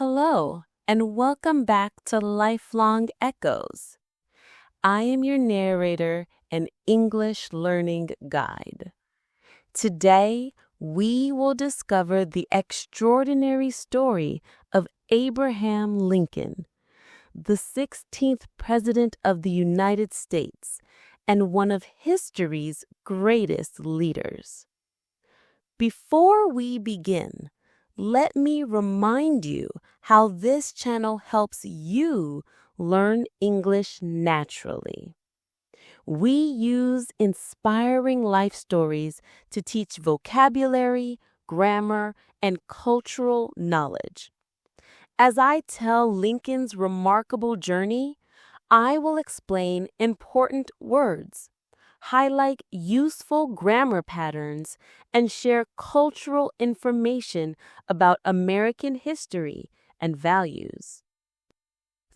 Hello, and welcome back to Lifelong Echoes. I am your narrator and English learning guide. Today, we will discover the extraordinary story of Abraham Lincoln, the 16th President of the United States and one of history's greatest leaders. Before we begin, let me remind you how this channel helps you learn English naturally. We use inspiring life stories to teach vocabulary, grammar, and cultural knowledge. As I tell Lincoln's remarkable journey, I will explain important words, highlight useful grammar patterns, and share cultural information about American history and values.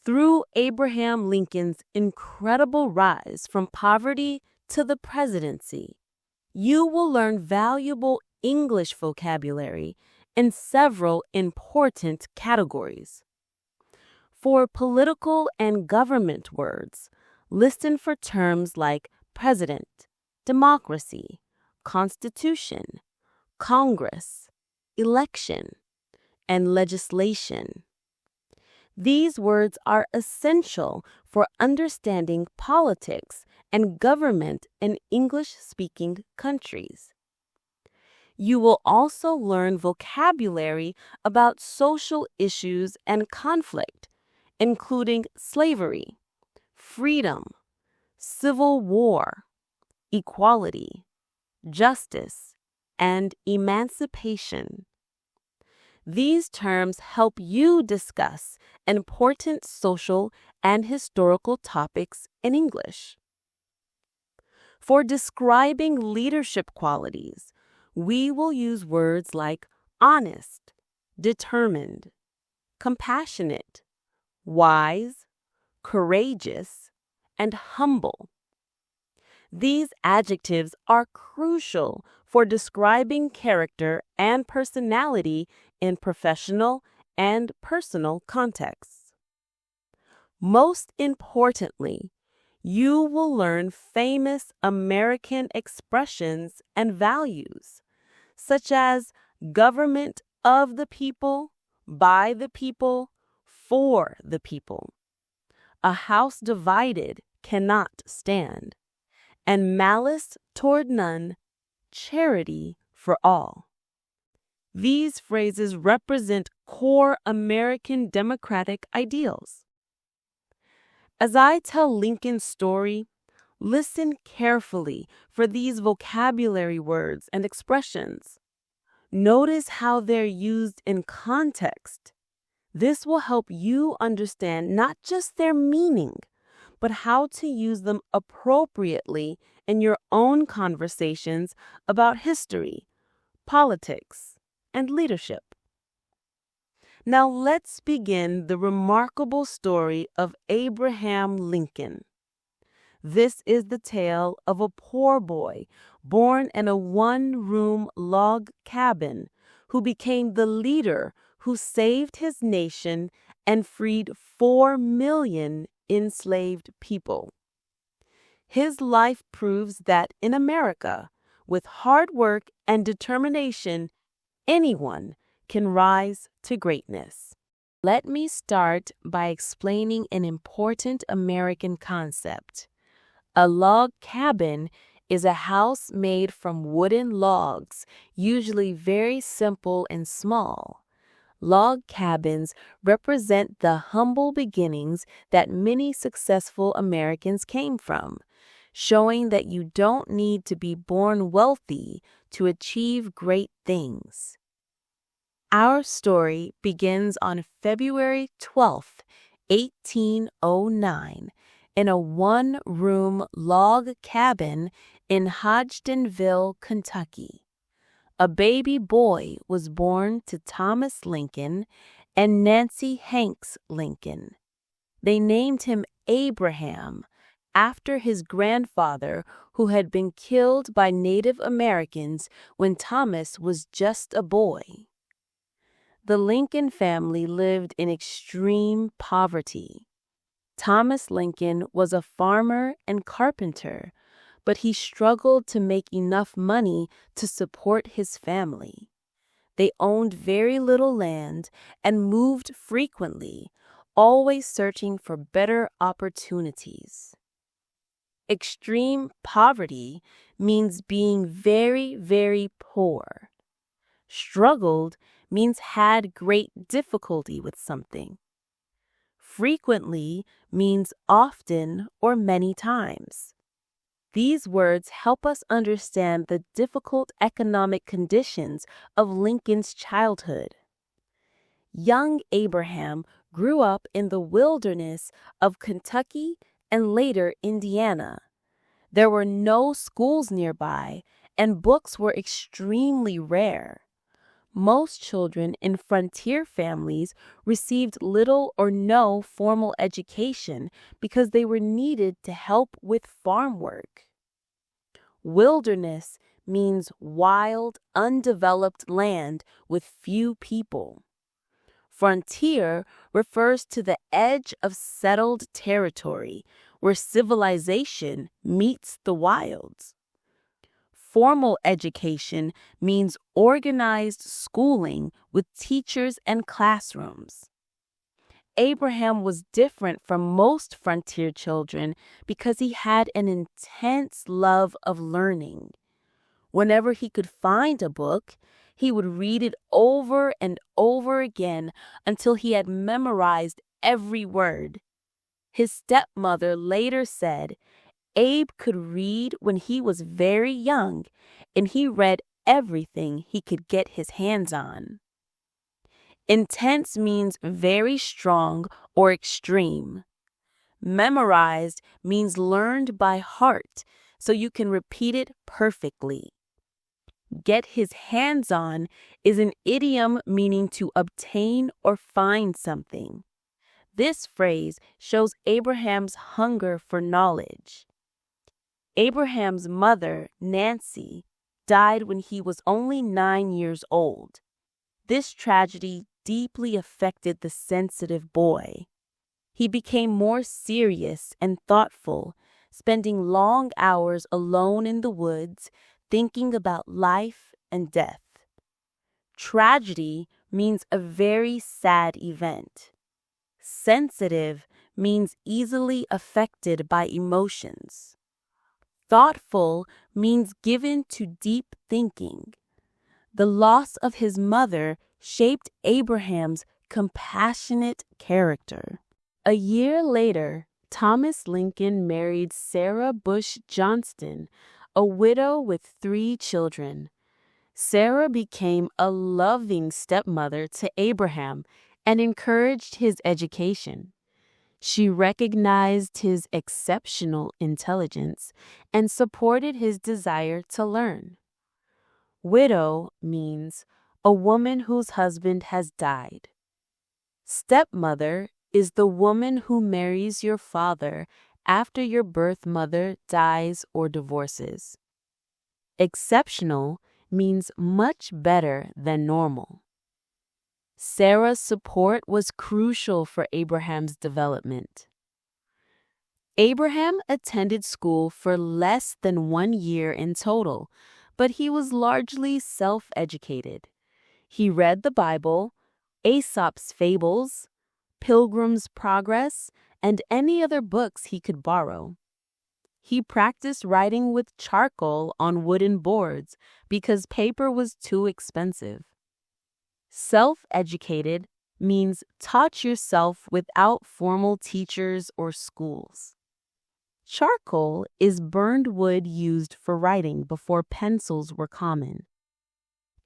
Through Abraham Lincoln's incredible rise from poverty to the presidency, you will learn valuable English vocabulary in several important categories. For political and government words, listen for terms like president, democracy, constitution, Congress, election, and legislation. These words are essential for understanding politics and government in English-speaking countries. You will also learn vocabulary about social issues and conflict, including slavery, freedom, civil war, equality, justice, and emancipation. These terms help you discuss important social and historical topics in English. For describing leadership qualities, we will use words like honest, determined, compassionate, wise, courageous, and humble. These adjectives are crucial for describing character and personality in professional and personal contexts. Most importantly, you will learn famous American expressions and values, such as government of the people, by the people, for the people. A house divided cannot stand, and malice toward none, charity for all. These phrases represent core American democratic ideals. As I tell Lincoln's story, listen carefully for these vocabulary words and expressions. Notice how they're used in context. This will help you understand not just their meaning, but how to use them appropriately in your own conversations about history, politics, and leadership. Now let's begin the remarkable story of Abraham Lincoln. This is the tale of a poor boy born in a one-room log cabin who became the leader who saved his nation and freed 4 million enslaved people. His life proves that in America, with hard work and determination, anyone can rise to greatness. Let me start by explaining an important American concept. A log cabin is a house made from wooden logs, usually very simple and small. Log cabins represent the humble beginnings that many successful Americans came from, showing that you don't need to be born wealthy to achieve great things. Our story begins on February 12, 1809, in a one-room log cabin in Hodgenville, Kentucky. A baby boy was born to Thomas Lincoln and Nancy Hanks Lincoln. They named him Abraham after his grandfather, who had been killed by Native Americans when Thomas was just a boy. The Lincoln family lived in extreme poverty. Thomas Lincoln was a farmer and carpenter, but he struggled to make enough money to support his family. They owned very little land and moved frequently, always searching for better opportunities. Extreme poverty means being very, very poor. Struggled means had great difficulty with something. Frequently means often or many times. These words help us understand the difficult economic conditions of Lincoln's childhood. Young Abraham grew up in the wilderness of Kentucky and later Indiana. There were no schools nearby, and books were extremely rare. Most children in frontier families received little or no formal education because they were needed to help with farm work. Wilderness means wild, undeveloped land with few people. Frontier refers to the edge of settled territory where civilization meets the wilds. Formal education means organized schooling with teachers and classrooms. Abraham was different from most frontier children because he had an intense love of learning. Whenever he could find a book, he would read it over and over again until he had memorized every word. His stepmother later said, Abe could read when he was very young, and he read everything he could get his hands on. Intense means very strong or extreme. Memorized means learned by heart, so you can repeat it perfectly. Get his hands on is an idiom meaning to obtain or find something. This phrase shows Abraham's hunger for knowledge. Abraham's mother, Nancy, died when he was only 9 years old. This tragedy deeply affected the sensitive boy. He became more serious and thoughtful, spending long hours alone in the woods, thinking about life and death. Tragedy means a very sad event. Sensitive means easily affected by emotions. Thoughtful means given to deep thinking. The loss of his mother shaped Abraham's compassionate character. A year later, Thomas Lincoln married Sarah Bush Johnston, a widow with 3 children. Sarah became a loving stepmother to Abraham and encouraged his education. She recognized his exceptional intelligence and supported his desire to learn. Widow means a woman whose husband has died. Stepmother is the woman who marries your father after your birth mother dies or divorces. Exceptional means much better than normal. Sarah's support was crucial for Abraham's development. Abraham attended school for less than 1 year in total, but he was largely self-educated. He read the Bible, Aesop's Fables, Pilgrim's Progress, and any other books he could borrow. He practiced writing with charcoal on wooden boards because paper was too expensive. Self-educated means taught yourself without formal teachers or schools. Charcoal is burned wood used for writing before pencils were common.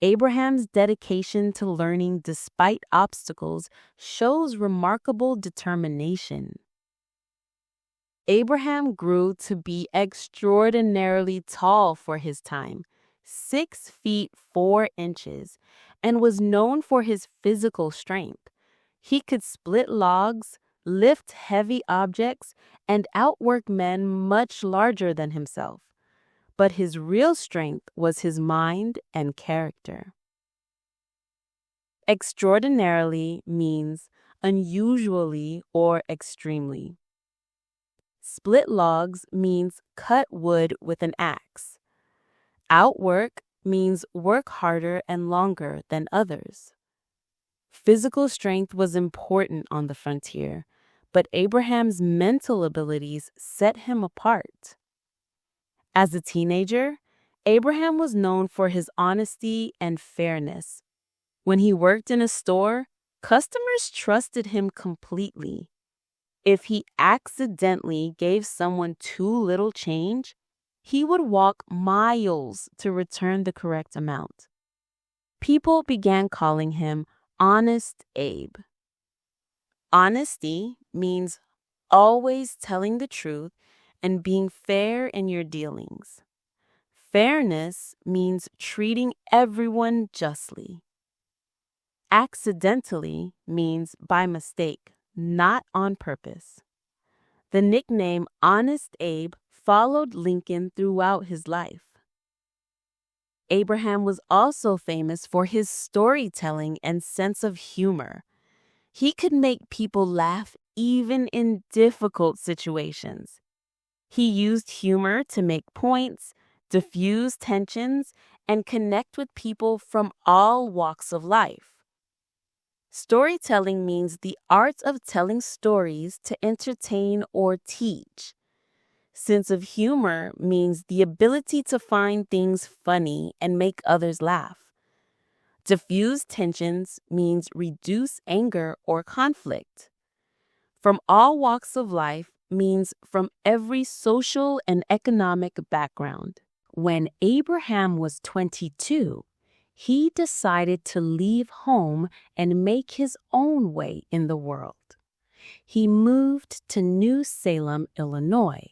Abraham's dedication to learning despite obstacles shows remarkable determination. Abraham grew to be extraordinarily tall for his time, 6 feet 4 inches, and was known for his physical strength. He could split logs, lift heavy objects, and outwork men much larger than himself. But his real strength was his mind and character. Extraordinarily means unusually or extremely. Split logs means cut wood with an axe. Outwork means work harder and longer than others. Physical strength was important on the frontier, but Abraham's mental abilities set him apart. As a teenager, Abraham was known for his honesty and fairness. When he worked in a store, customers trusted him completely. If he accidentally gave someone too little change, he would walk miles to return the correct amount. People began calling him Honest Abe. Honesty means always telling the truth and being fair in your dealings. Fairness means treating everyone justly. Accidentally means by mistake, not on purpose. The nickname Honest Abe followed Lincoln throughout his life. Abraham was also famous for his storytelling and sense of humor. He could make people laugh even in difficult situations. He used humor to make points, diffuse tensions, and connect with people from all walks of life. Storytelling means the art of telling stories to entertain or teach. Sense of humor means the ability to find things funny and make others laugh. Diffuse tensions means reduce anger or conflict. From all walks of life means from every social and economic background. When Abraham was 22, he decided to leave home and make his own way in the world. He moved to New Salem, Illinois,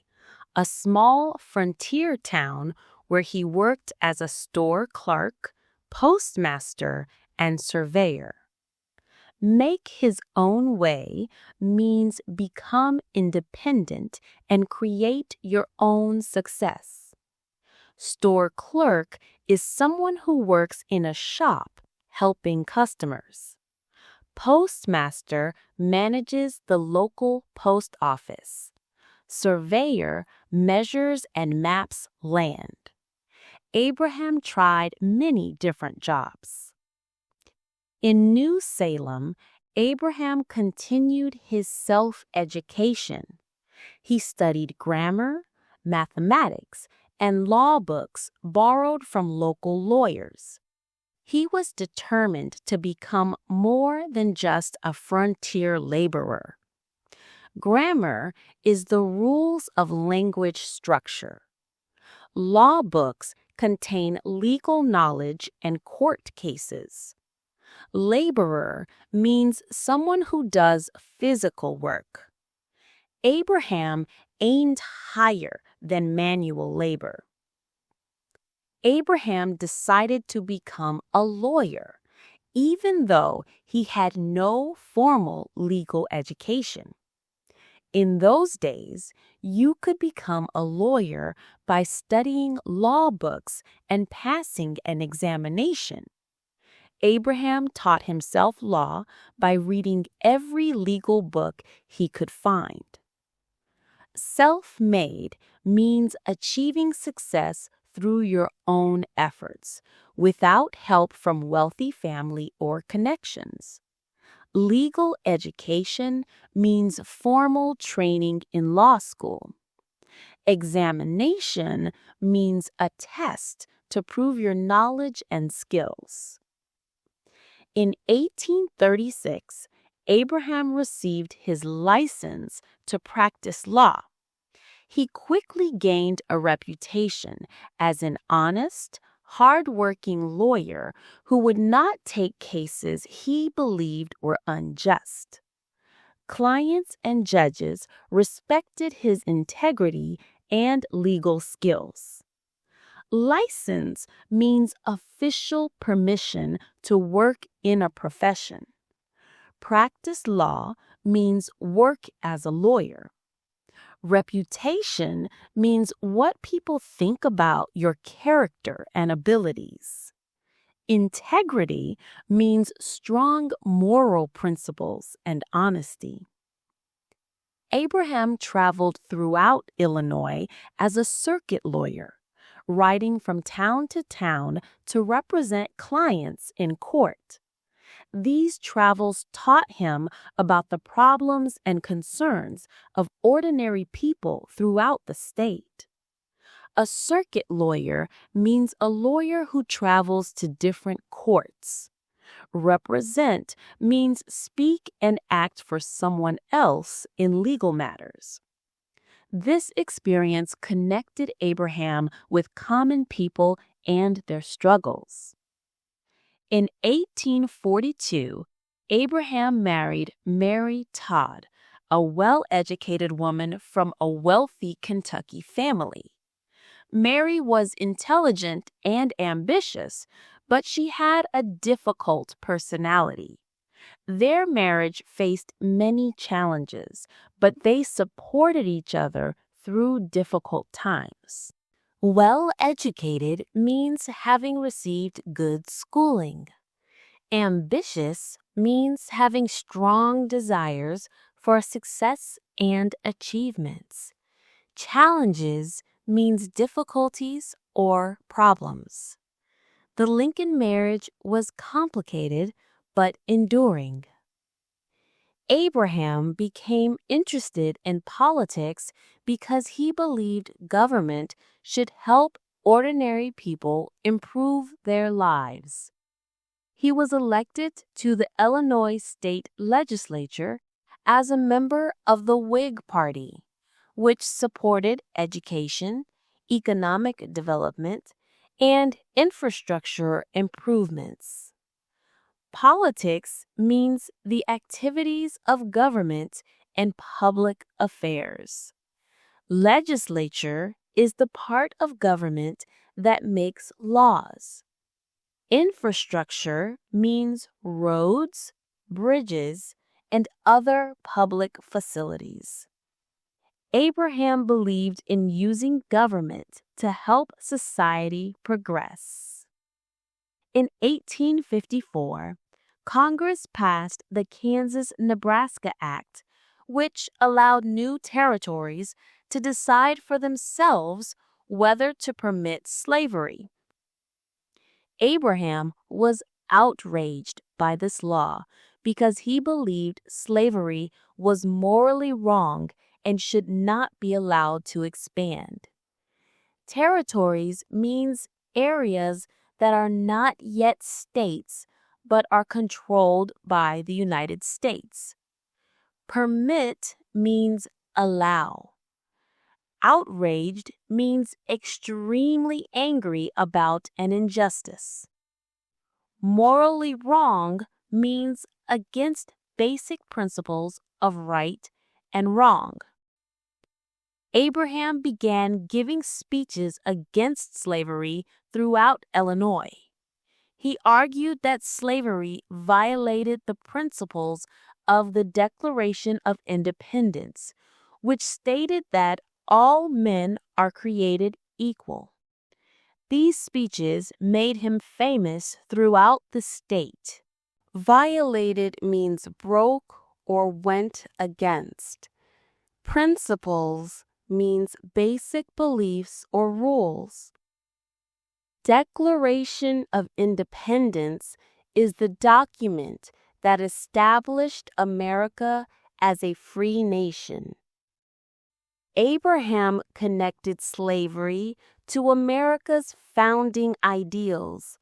a small frontier town where he worked as a store clerk, postmaster, and surveyor. Make his own way means become independent and create your own success. Store clerk is someone who works in a shop helping customers. Postmaster manages the local post office. Surveyor measures and maps land. Abraham tried many different jobs. In New Salem, Abraham continued his self-education. He studied grammar, mathematics, and law books borrowed from local lawyers. He was determined to become more than just a frontier laborer. Grammar is the rules of language structure. Law books contain legal knowledge and court cases. Laborer means someone who does physical work. Abraham aimed higher than manual labor. Abraham decided to become a lawyer, even though he had no formal legal education. In those days, you could become a lawyer by studying law books and passing an examination. Abraham taught himself law by reading every legal book he could find. Self-made means achieving success through your own efforts, without help from wealthy family or connections. Legal education means formal training in law school. Examination means a test to prove your knowledge and skills. In 1836, Abraham received his license to practice law. He quickly gained a reputation as an honest, hard-working lawyer who would not take cases he believed were unjust. Clients and judges respected his integrity and legal skills. License means official permission to work in a profession. Practice law means work as a lawyer. Reputation means what people think about your character and abilities. Integrity means strong moral principles and honesty. Abraham traveled throughout Illinois as a circuit lawyer, riding from town to town to represent clients in court. These travels taught him about the problems and concerns of ordinary people throughout the state. A circuit lawyer means a lawyer who travels to different courts. Represent means speak and act for someone else in legal matters. This experience connected Abraham with common people and their struggles. In 1842, Abraham married Mary Todd, a well-educated woman from a wealthy Kentucky family. Mary was intelligent and ambitious, but she had a difficult personality. Their marriage faced many challenges, but they supported each other through difficult times. Well-educated means having received good schooling. Ambitious means having strong desires for success and achievements. Challenges means difficulties or problems. The Lincoln marriage was complicated but enduring. Abraham became interested in politics because he believed government should help ordinary people improve their lives. He was elected to the Illinois state legislature as a member of the Whig Party, which supported education, economic development, and infrastructure improvements. Politics means the activities of government and public affairs. Legislature is the part of government that makes laws. Infrastructure means roads, bridges, and other public facilities. Abraham believed in using government to help society progress. In 1854, Congress passed the Kansas-Nebraska Act, which allowed new territories to decide for themselves whether to permit slavery. Abraham was outraged by this law because he believed slavery was morally wrong and should not be allowed to expand. Territories means areas that are not yet states but are controlled by the United States. Permit means allow. Outraged means extremely angry about an injustice. Morally wrong means against basic principles of right and wrong. Abraham began giving speeches against slavery throughout Illinois. He argued that slavery violated the principles of the Declaration of Independence, which stated that all men are created equal. These speeches made him famous throughout the state. Violated means broke or went against. Principles means basic beliefs or rules. Declaration of Independence is the document that established America as a free nation. Abraham connected slavery to America's founding ideals.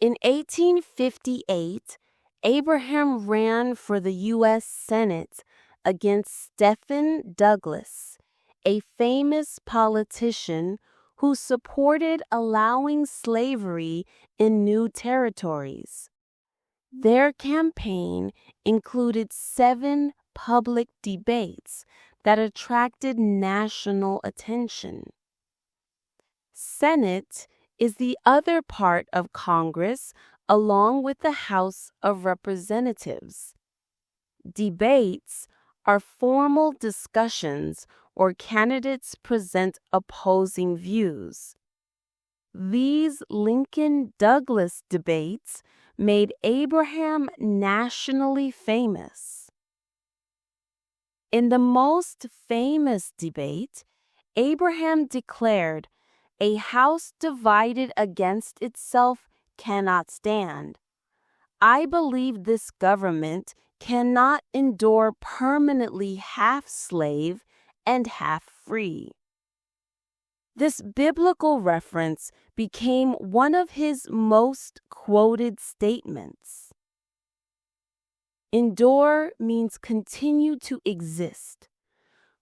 In 1858, Abraham ran for the U.S. Senate against Stephen Douglas, a famous politician who supported allowing slavery in new territories. Their campaign included 7 public debates that attracted national attention. Senate is the other part of Congress along with the House of Representatives. Debates are formal discussions or candidates present opposing views. These Lincoln-Douglas debates made Abraham nationally famous. In the most famous debate, Abraham declared, "A house divided against itself cannot stand. I believe this government cannot endure permanently half slave and half free." This biblical reference became one of his most quoted statements. Endure means continue to exist.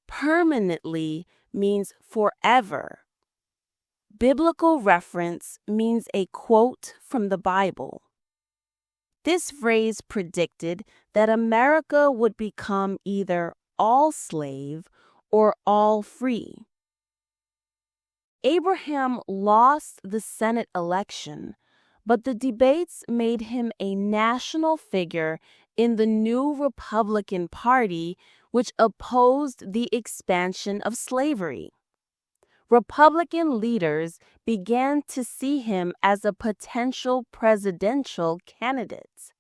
Permanently means forever. Biblical reference means a quote from the Bible. This phrase predicted that America would become either all slave or all free. Abraham lost the Senate election, but the debates made him a national figure in the new Republican Party, which opposed the expansion of slavery. Republican leaders began to see him as a potential presidential candidate.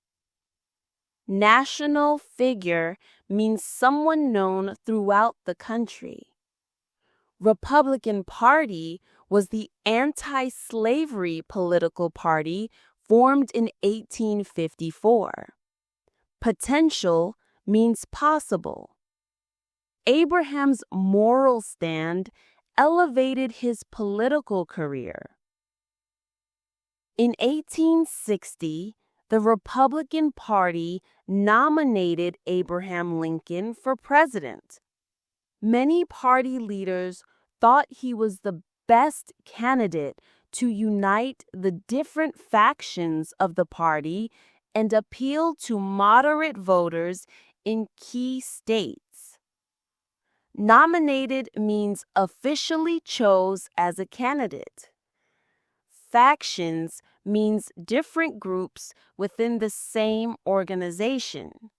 National figure means someone known throughout the country. Republican Party was the anti-slavery political party formed in 1854. Potential means possible. Abraham's moral stand elevated his political career. In 1860, the Republican Party nominated Abraham Lincoln for president. Many party leaders thought he was the best candidate to unite the different factions of the party and appeal to moderate voters in key states. Nominated means officially chose as a candidate. Factions means different groups within the same organization.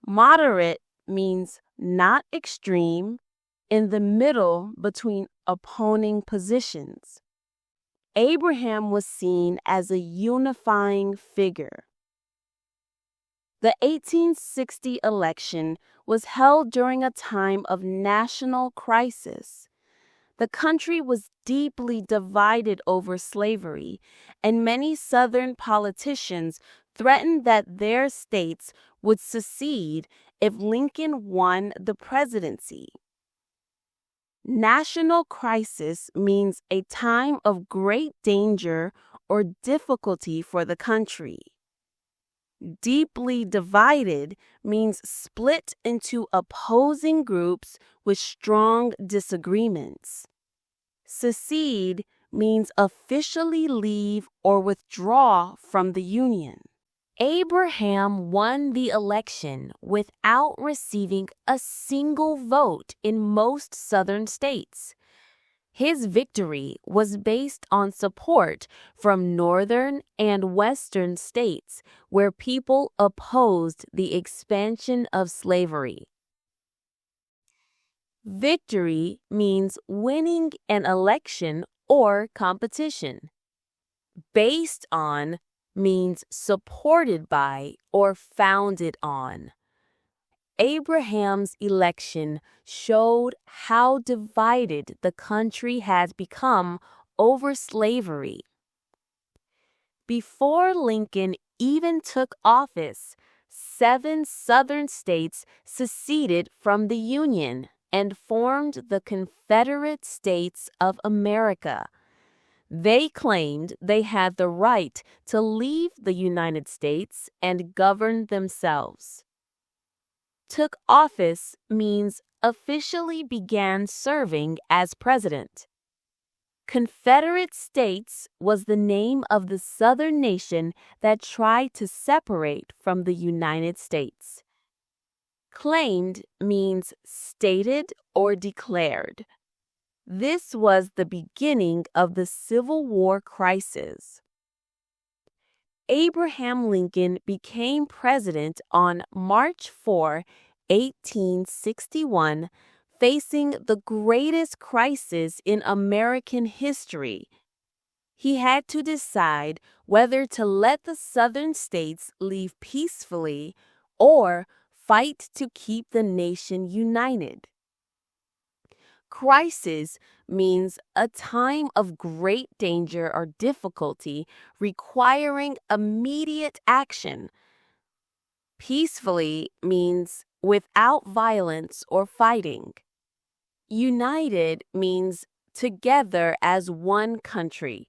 Moderate means not extreme, in the middle between opposing positions. Abraham was seen as a unifying figure. The 1860 election was held during a time of national crisis. The country was deeply divided over slavery, and many Southern politicians threatened that their states would secede if Lincoln won the presidency. National crisis means a time of great danger or difficulty for the country. Deeply divided means split into opposing groups with strong disagreements. Secede means officially leave or withdraw from the Union. Abraham won the election without receiving a single vote in most Southern states. His victory was based on support from Northern and Western states where people opposed the expansion of slavery. Victory means winning an election or competition. Based on means supported by or founded on. Abraham's election showed how divided the country had become over slavery. Before Lincoln even took office, 7 Southern states seceded from the Union and formed the Confederate States of America. They claimed they had the right to leave the United States and govern themselves. Took office means officially began serving as president. Confederate States was the name of the Southern nation that tried to separate from the United States. Claimed means stated or declared. This was the beginning of the Civil War crisis. Abraham Lincoln became president on March 4, 1861, facing the greatest crisis in American history. He had to decide whether to let the Southern states leave peacefully or fight to keep the nation united. Crisis means a time of great danger or difficulty requiring immediate action. Peacefully means without violence or fighting. United means together as one country.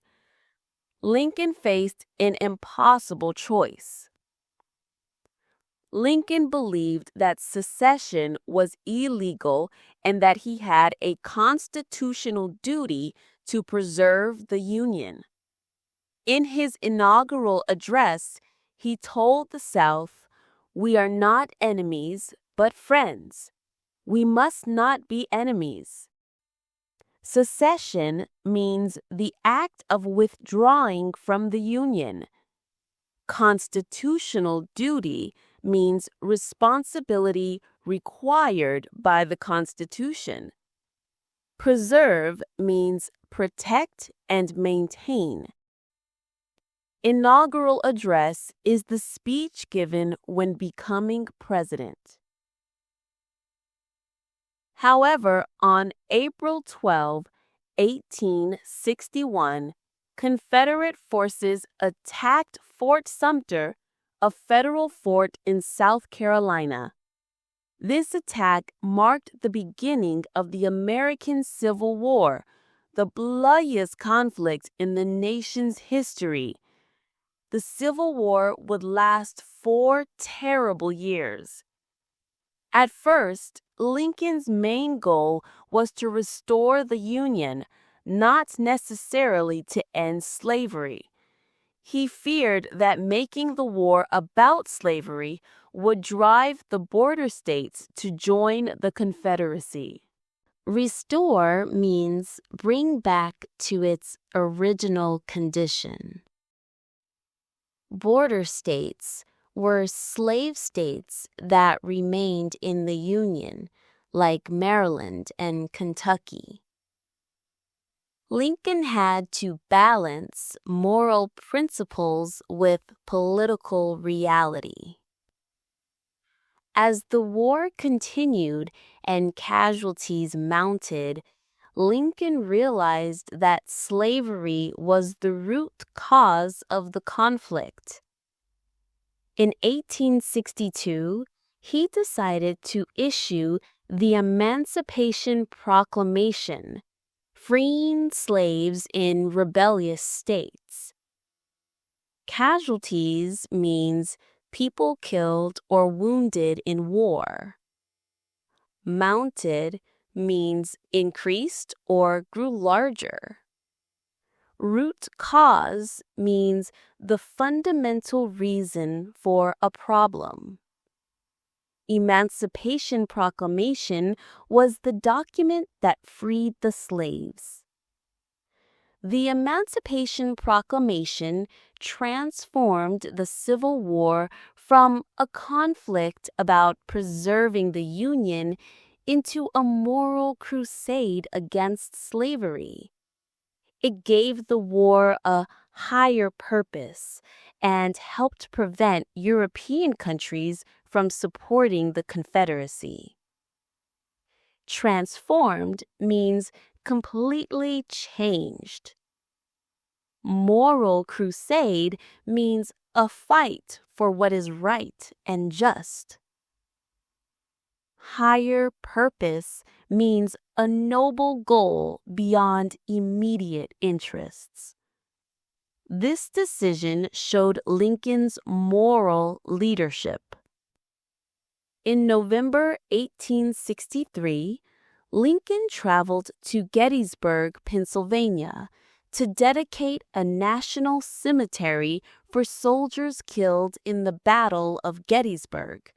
Lincoln faced an impossible choice. Lincoln believed that secession was illegal and that he had a constitutional duty to preserve the Union. In his inaugural address, he told the South, "We are not enemies, but friends. We must not be enemies." Secession means the act of withdrawing from the Union. Constitutional duty means responsibility required by the Constitution. Preserve means protect and maintain. Inaugural address is the speech given when becoming president. However, on April 12, 1861, Confederate forces attacked Fort Sumter, a federal fort in South Carolina. This attack marked the beginning of the American Civil War, the bloodiest conflict in the nation's history. The Civil War would last 4 terrible years. At first, Lincoln's main goal was to restore the Union, not necessarily to end slavery. He feared that making the war about slavery would drive the border states to join the Confederacy. Restore means bring back to its original condition. Border states were slave states that remained in the Union, like Maryland and Kentucky. Lincoln had to balance moral principles with political reality. As the war continued and casualties mounted, Lincoln realized that slavery was the root cause of the conflict. In 1862, he decided to issue the Emancipation Proclamation, freeing slaves in rebellious states. Casualties means people killed or wounded in war. Mounted means increased or grew larger. Root cause means the fundamental reason for a problem. Emancipation Proclamation was the document that freed the slaves. The Emancipation Proclamation transformed the Civil War from a conflict about preserving the Union into a moral crusade against slavery. It gave the war a higher purpose and helped prevent European countries from supporting the Confederacy. Transformed means completely changed. Moral crusade means a fight for what is right and just. Higher purpose means a noble goal beyond immediate interests. This decision showed Lincoln's moral leadership. In November 1863, Lincoln traveled to Gettysburg, Pennsylvania, to dedicate a national cemetery for soldiers killed in the Battle of Gettysburg,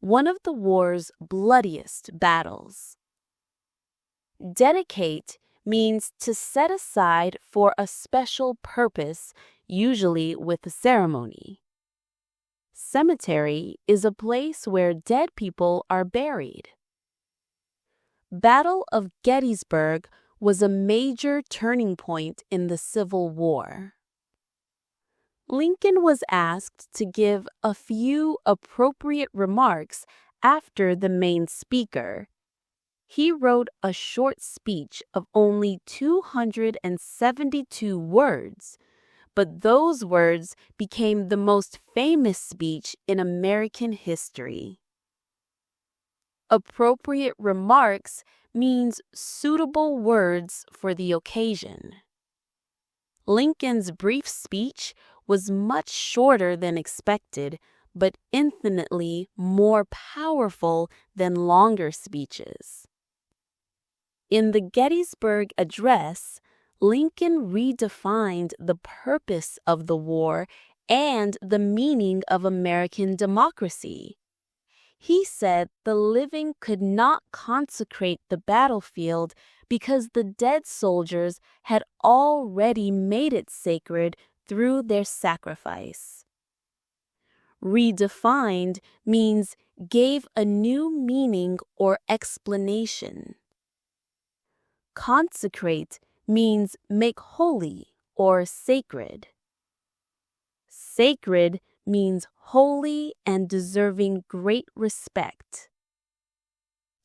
one of the war's bloodiest battles. Dedicate means to set aside for a special purpose, usually with a ceremony. Cemetery is a place where dead people are buried. Battle of Gettysburg was a major turning point in the Civil War. Lincoln was asked to give a few appropriate remarks after the main speaker. He wrote a short speech of only 272 words, but those words became the most famous speech in American history. Appropriate remarks means suitable words for the occasion. Lincoln's brief speech was much shorter than expected, but infinitely more powerful than longer speeches. In the Gettysburg Address, Lincoln redefined the purpose of the war and the meaning of American democracy. He said the living could not consecrate the battlefield because the dead soldiers had already made it sacred through their sacrifice. Redefined means gave a new meaning or explanation. Consecrate means make holy or sacred. Sacred means holy and deserving great respect.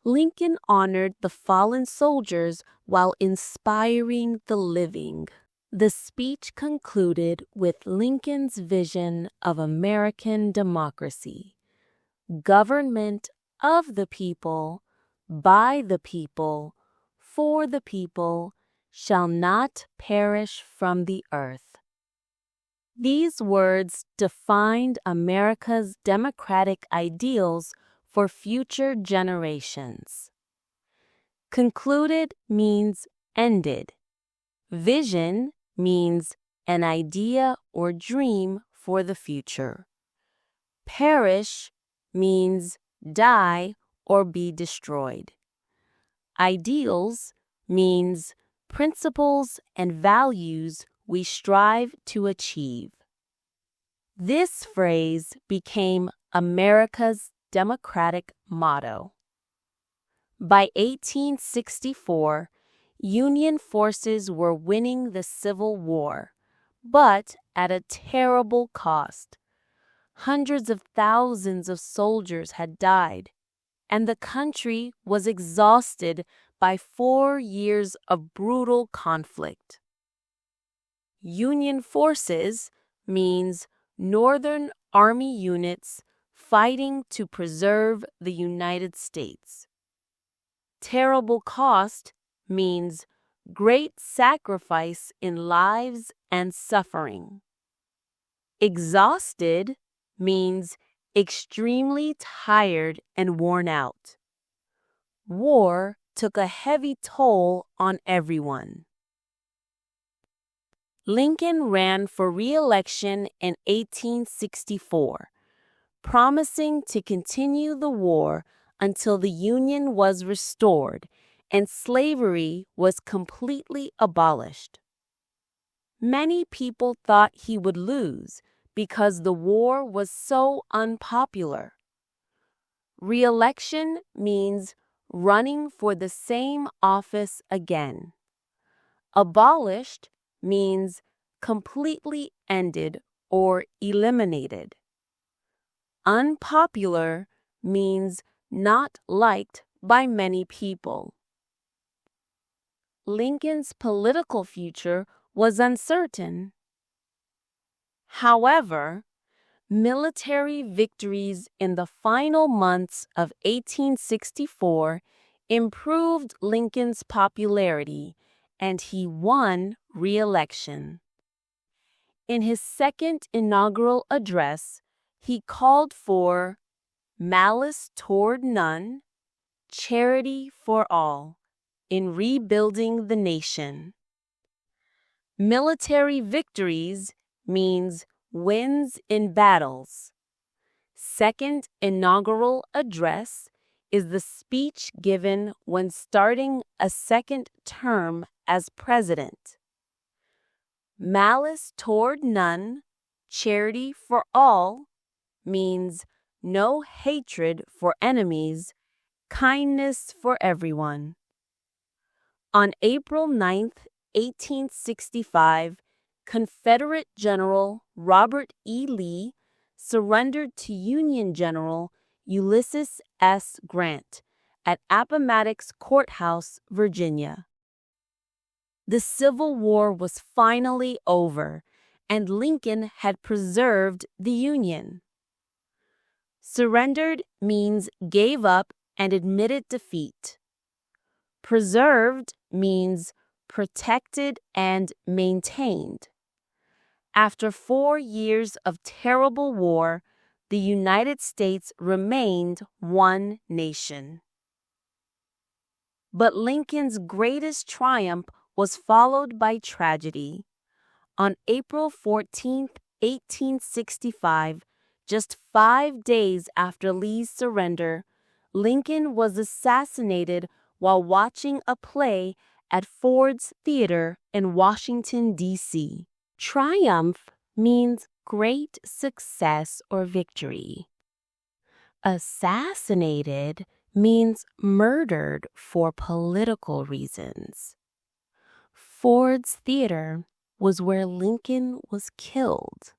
Lincoln honored the fallen soldiers while inspiring the living. The speech concluded with Lincoln's vision of American democracy: government of the people, by the people, for the people, shall not perish from the earth. These words defined America's democratic ideals for future generations. Concluded means ended. Vision means an idea or dream for the future. Perish means die or be destroyed. Ideals means principles and values we strive to achieve. This phrase became America's democratic motto. By 1864, Union forces were winning the Civil War, but at a terrible cost. Hundreds of thousands of soldiers had died, and the country was exhausted by 4 years of brutal conflict. Union forces means Northern Army units fighting to preserve the United States. Terrible cost means great sacrifice in lives and suffering. Exhausted means extremely tired and worn out. War took a heavy toll on everyone. Lincoln ran for re-election in 1864, promising to continue the war until the Union was restored and slavery was completely abolished. Many people thought he would lose because the war was so unpopular. Re-election means running for the same office again. Abolished means completely ended or eliminated. Unpopular means not liked by many people. Lincoln's political future was uncertain. However, military victories in the final months of 1864 improved Lincoln's popularity, and he won re-election. In his second inaugural address, he called for malice toward none, charity for all, in rebuilding the nation. Military victories means wins in battles. Second inaugural address is the speech given when starting a second term as president. Malice toward none, charity for all means no hatred for enemies, kindness for everyone. On April 9, 1865, Confederate General Robert E. Lee surrendered to Union General Ulysses S. Grant at Appomattox Courthouse, Virginia. The Civil War was finally over, and Lincoln had preserved the Union. Surrendered means gave up and admitted defeat. Preserved means protected and maintained. After 4 years of terrible war, the United States remained one nation. But Lincoln's greatest triumph was followed by tragedy. On April 14, 1865, just 5 days after Lee's surrender, Lincoln was assassinated while watching a play at Ford's Theater in Washington, D.C. Triumph means great success or victory. Assassinated means murdered for political reasons. Ford's Theater was where Lincoln was killed.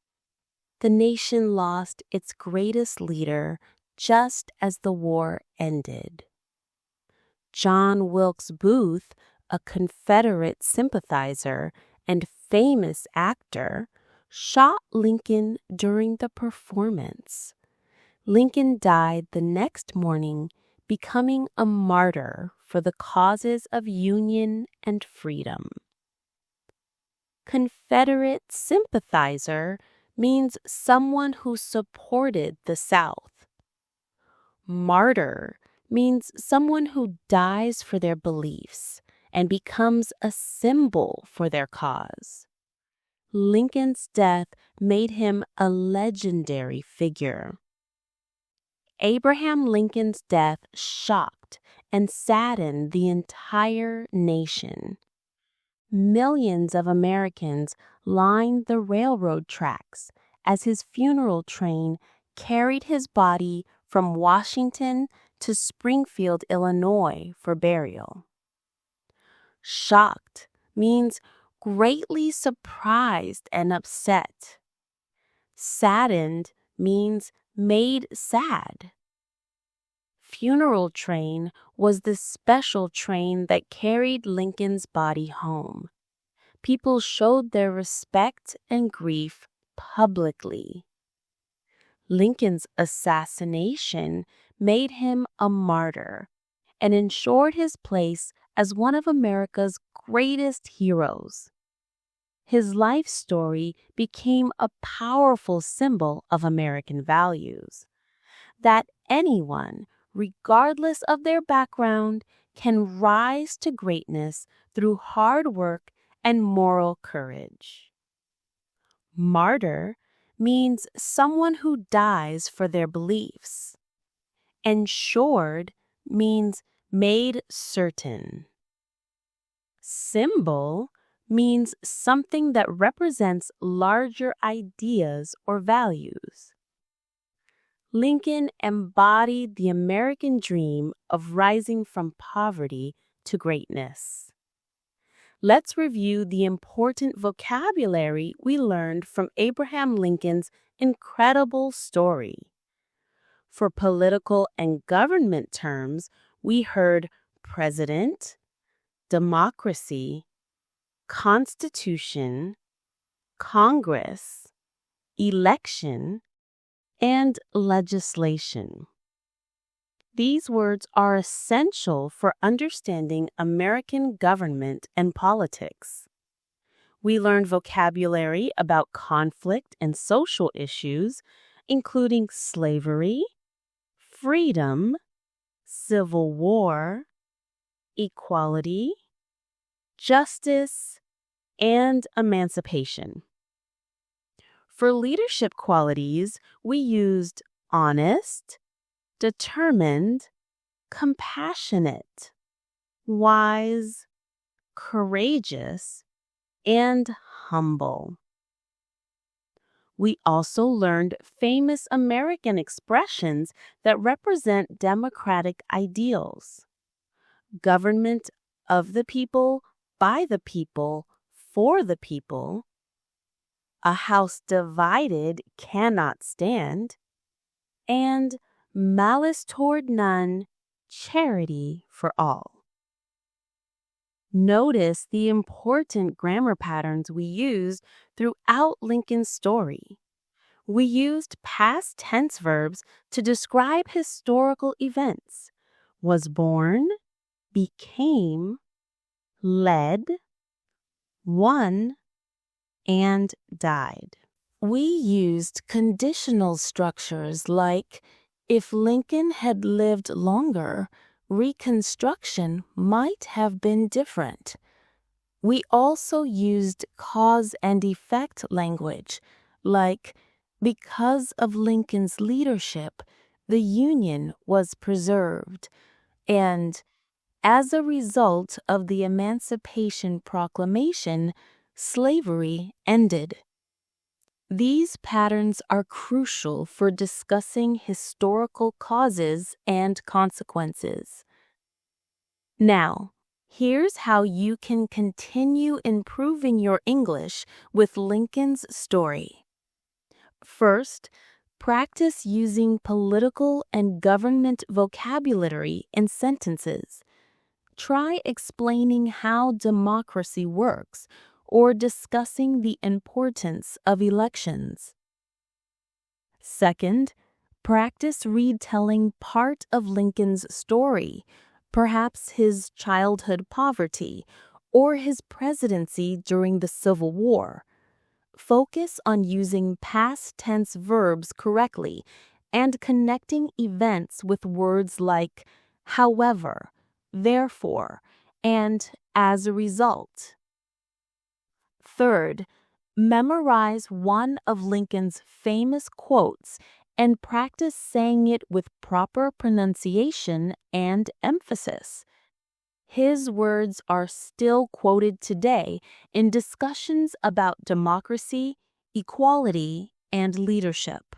The nation lost its greatest leader just as the war ended. John Wilkes Booth, a Confederate sympathizer and famous actor, shot Lincoln during the performance. Lincoln died the next morning, becoming a martyr for the causes of union and freedom. Confederate sympathizer means someone who supported the South. Martyr means someone who dies for their beliefs and becomes a symbol for their cause. Lincoln's death made him a legendary figure. Abraham Lincoln's death shocked and saddened the entire nation. Millions of Americans lined the railroad tracks as his funeral train carried his body from Washington to Springfield, Illinois, for burial. Shocked means greatly surprised and upset. Saddened means made sad. Funeral train was the special train that carried Lincoln's body home. People showed their respect and grief publicly. Lincoln's assassination made him a martyr and ensured his place as one of America's greatest heroes. His life story became a powerful symbol of American values, that anyone, regardless of their background, can rise to greatness through hard work and moral courage. Martyr means someone who dies for their beliefs. Ensured means made certain. Symbol means something that represents larger ideas or values. Lincoln embodied the American dream of rising from poverty to greatness. Let's review the important vocabulary we learned from Abraham Lincoln's incredible story. For political and government terms, we heard president, democracy, constitution, Congress, election, and legislation. These words are essential for understanding American government and politics. We learned vocabulary about conflict and social issues, including slavery, freedom, civil war, equality, justice, and emancipation. For leadership qualities, we used honest, determined, compassionate, wise, courageous, and humble. We also learned famous American expressions that represent democratic ideals. Government of the people, by the people, for the people, a house divided cannot stand, and malice toward none, charity for all. Notice the important grammar patterns we used throughout Lincoln's story. We used past tense verbs to describe historical events: was born, became, led, won, and died. We used conditional structures like, if Lincoln had lived longer, Reconstruction might have been different. We also used cause and effect language, like, because of Lincoln's leadership, the Union was preserved, and as a result of the Emancipation Proclamation, slavery ended. These patterns are crucial for discussing historical causes and consequences. Now, here's how you can continue improving your English with Lincoln's story. First, practice using political and government vocabulary in sentences. Try explaining how democracy works or discussing the importance of elections. Second, practice retelling part of Lincoln's story, perhaps his childhood poverty or his presidency during the Civil War. Focus on using past tense verbs correctly and connecting events with words like however, therefore, and as a result. Third, memorize one of Lincoln's famous quotes and practice saying it with proper pronunciation and emphasis. His words are still quoted today in discussions about democracy, equality, and leadership.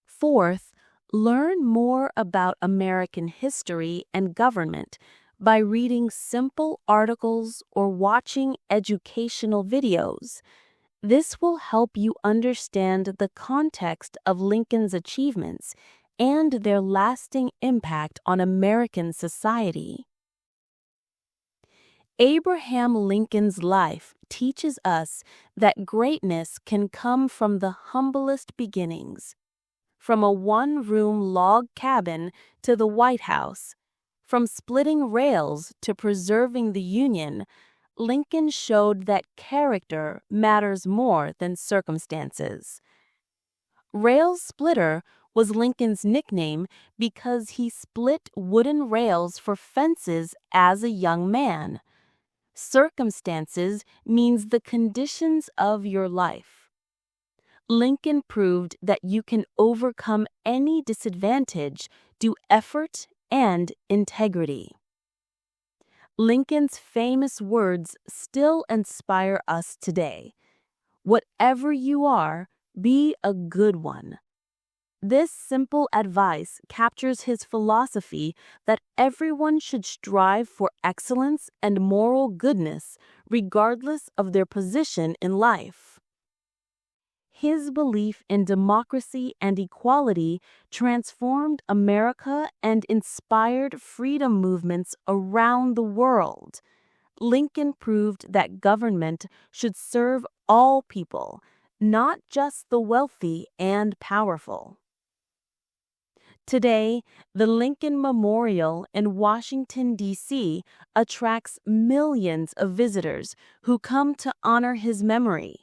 Fourth, learn more about American history and government by reading simple articles or watching educational videos. This will help you understand the context of Lincoln's achievements and their lasting impact on American society. Abraham Lincoln's life teaches us that greatness can come from the humblest beginnings. From a one-room log cabin to the White House, from splitting rails to preserving the Union, Lincoln showed that character matters more than circumstances. Rail splitter was Lincoln's nickname because he split wooden rails for fences as a young man. Circumstances means the conditions of your life. Lincoln proved that you can overcome any disadvantage through effort and integrity. Lincoln's famous words still inspire us today. Whatever you are, be a good one. This simple advice captures his philosophy that everyone should strive for excellence and moral goodness regardless of their position in life. His belief in democracy and equality transformed America and inspired freedom movements around the world. Lincoln proved that government should serve all people, not just the wealthy and powerful. Today, the Lincoln Memorial in Washington, D.C. attracts millions of visitors who come to honor his memory.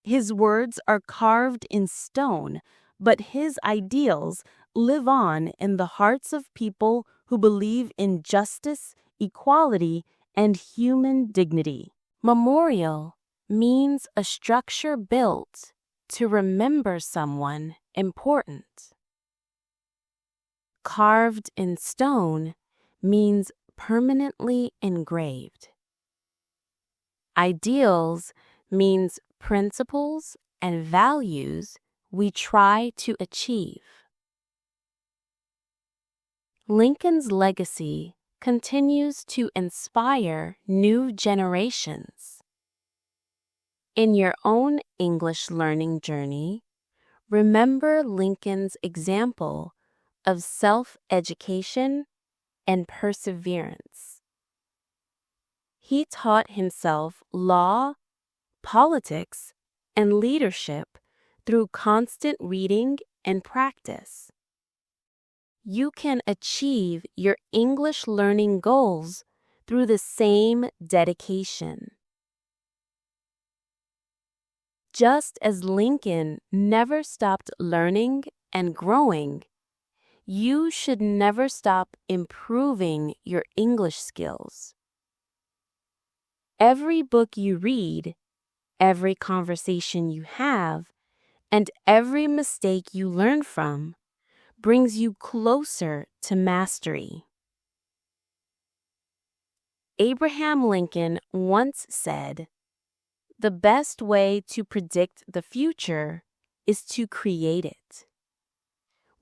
His words are carved in stone, but his ideals live on in the hearts of people who believe in justice, equality, and human dignity. Memorial means a structure built to remember someone important. Carved in stone means permanently engraved. Ideals means principles and values we try to achieve. Lincoln's legacy continues to inspire new generations. In your own English learning journey, remember Lincoln's example of self-education and perseverance. He taught himself law, politics, and leadership through constant reading and practice. You can achieve your English learning goals through the same dedication. Just as Lincoln never stopped learning and growing, you should never stop improving your English skills. Every book you read, every conversation you have, and every mistake you learn from brings you closer to mastery. Abraham Lincoln once said, "The best way to predict the future is to create it."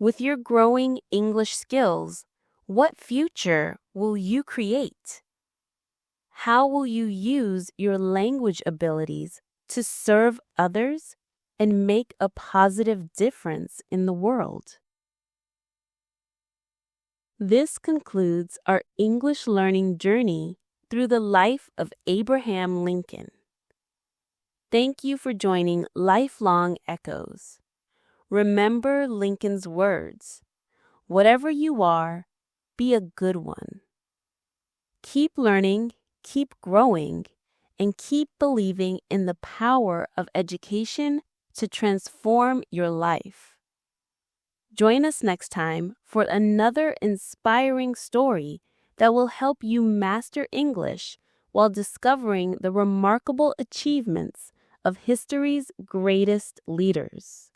With your growing English skills, what future will you create? How will you use your language abilities to serve others and make a positive difference in the world? This concludes our English learning journey through the life of Abraham Lincoln. Thank you for joining Lifelong Echoes. Remember Lincoln's words, "Whatever you are, be a good one." Keep learning, keep growing, and keep believing in the power of education to transform your life. Join us next time for another inspiring story that will help you master English while discovering the remarkable achievements of history's greatest leaders.